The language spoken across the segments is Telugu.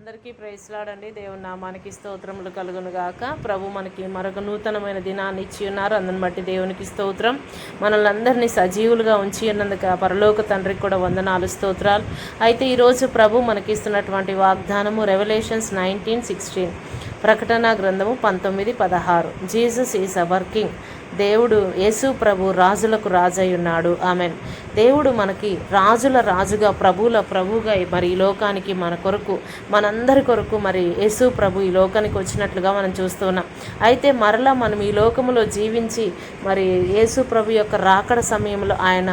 అందరికీ ప్రైజ్ లార్డ్ అండి. దేవుని నామానికి స్తోత్రములు కలుగును గాక. ప్రభు మనకి మరొక నూతనమైన దినాన్ని ఇచ్చి ఉన్నారు. అందుని బట్టి దేవునికి స్తోత్రం. మనల్ని అందరినీ సజీవులుగా ఉంచి ఉన్నందుకు పరలోక తండ్రికి కూడా వందనాలు, స్తోత్రాలు. అయితే ఈరోజు ప్రభు మనకి ఇస్తున్నటువంటి వాగ్దానము రెవల్యూషన్స్ 19:16, ప్రకటన గ్రంథము 19:16. Jesus is our king. దేవుడు యేసు ప్రభు రాజులకు రాజై ఉన్నాడు. ఆమెన్. దేవుడు మనకి రాజుల రాజుగా, ప్రభువుల ప్రభువుగా మరి ఈ లోకానికి మన కొరకు, మనందరి కొరకు మరి యేసు ప్రభు ఈ లోకానికి వచ్చినట్లుగా మనం చూస్తున్నాం. అయితే మరలా మనం ఈ లోకములో జీవించి మరి యేసు ప్రభు యొక్క రాకడ సమయంలో ఆయన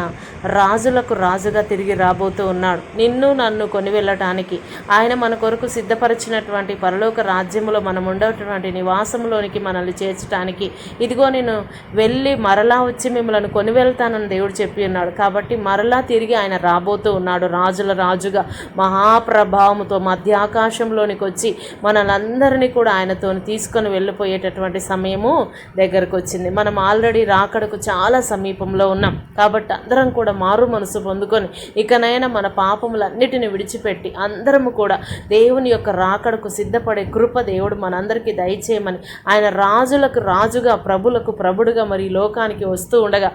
రాజులకు రాజుగా తిరిగి రాబోతూ ఉన్నాడు. నిన్ను నన్ను కొని వెళ్ళటానికి ఆయన మన కొరకు సిద్ధపరిచినటువంటి పరలోక రాజ్యములో మనం ఉండేటువంటి నివాసంలోనికి మనల్ని చేర్చడానికి, ఇదిగో నేను వెళ్ళి మరలా వచ్చి మిమ్మల్ని కొని వెళ్తానని దేవుడు చెప్పి ఉన్నాడు. కాబట్టి మరలా తిరిగి ఆయన రాబోతూ ఉన్నాడు రాజుల రాజుగా, మహాప్రభావముతో మధ్యాకాశంలోనికి వచ్చి మనలందరినీ కూడా ఆయనతో తీసుకొని వెళ్ళిపోయేటటువంటి సమయము దగ్గరకు వచ్చింది. మనం ఆల్రెడీ రాకడకు చాలా సమీపంలో ఉన్నాం. కాబట్టి అందరం కూడా మారు మనసు పొందుకొని ఇకనైనా మన పాపములన్నిటిని విడిచిపెట్టి అందరము కూడా దేవుని యొక్క రాకడకు సిద్ధపడే కృప దేవుడు మనందరికీ దయచేయమని, ఆయన రాజులకు రాజుగా, ప్రభులకు ప్రభుడుగా మరి లోకానికి వస్తూ ఉండగా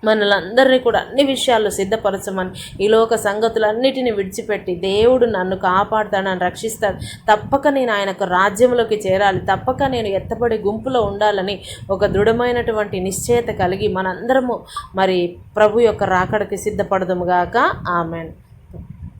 మనలందరినీ కూడా అన్ని విషయాల్లో సిద్ధపరచమని, ఈ లోక సంగతులన్నిటిని విడిచిపెట్టి దేవుడు నన్ను కాపాడుతాడు, నన్ను రక్షిస్తాడు, తప్పక నేను ఆయనకు రాజ్యంలోకి చేరాలి, తప్పక నేను ఎత్తబడి గుంపులో ఉండాలని ఒక దృఢమైనటువంటి నిశ్చయత కలిగి మనందరము మరి ప్రభు యొక్క రాకడకి సిద్ధపడదుముగాక. ఆమెన్.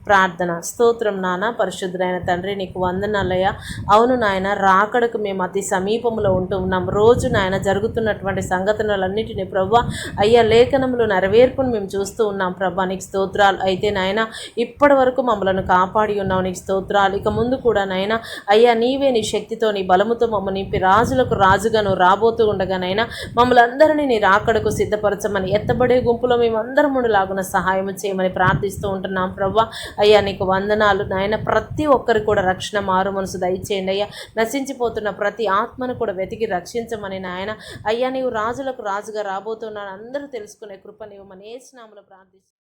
ప్రార్థన. స్తోత్రం నాన్న, పరిశుద్ధుడైన తండ్రి, నీకు వందనాలయ్యా. అవును నాయన, రాకడకు మేము అతి సమీపంలో ఉంటూ ఉన్నాం. రోజు నాయన జరుగుతున్నటువంటి సంఘటనలన్నిటినీ ప్రభా అయ్యా లేఖనములు నెరవేర్పును మేము చూస్తూ ఉన్నాం ప్రభా, నీకు స్తోత్రాలు. అయితే నాయన ఇప్పటి వరకు మమ్మల్ని కాపాడి ఉన్నావు, నీకు స్తోత్రాలు. ఇక ముందు కూడా నాయన అయ్యా నీవే నీ శక్తితో, నీ బలముతో మమ్మల్ని నింపి రాజులకు రాజుగా నువ్వు రాబోతూ ఉండగానైనా మమ్మల్ని అందరినీ నీ రాకడకు సిద్ధపరచమని, ఎత్తబడే గుంపులో మేమందరము లాగున సహాయం చేయమని ప్రార్థిస్తూ ఉంటున్నాం ప్రభా. అయ్యా నీకు వందనాలు నాయన. ప్రతి ఒక్కరు కూడా రక్షణ, మారు మనసు దయచేయండి అయ్యా. నశించిపోతున్న ప్రతి ఆత్మను కూడా వెతికి రక్షించమని నాయన. అయ్యా నీవు రాజులకు రాజుగా రాబోతున్నాను అందరూ తెలుసుకునే కృప నీవు మన యేసు నామములో ప్రార్థిస్తున్నాను.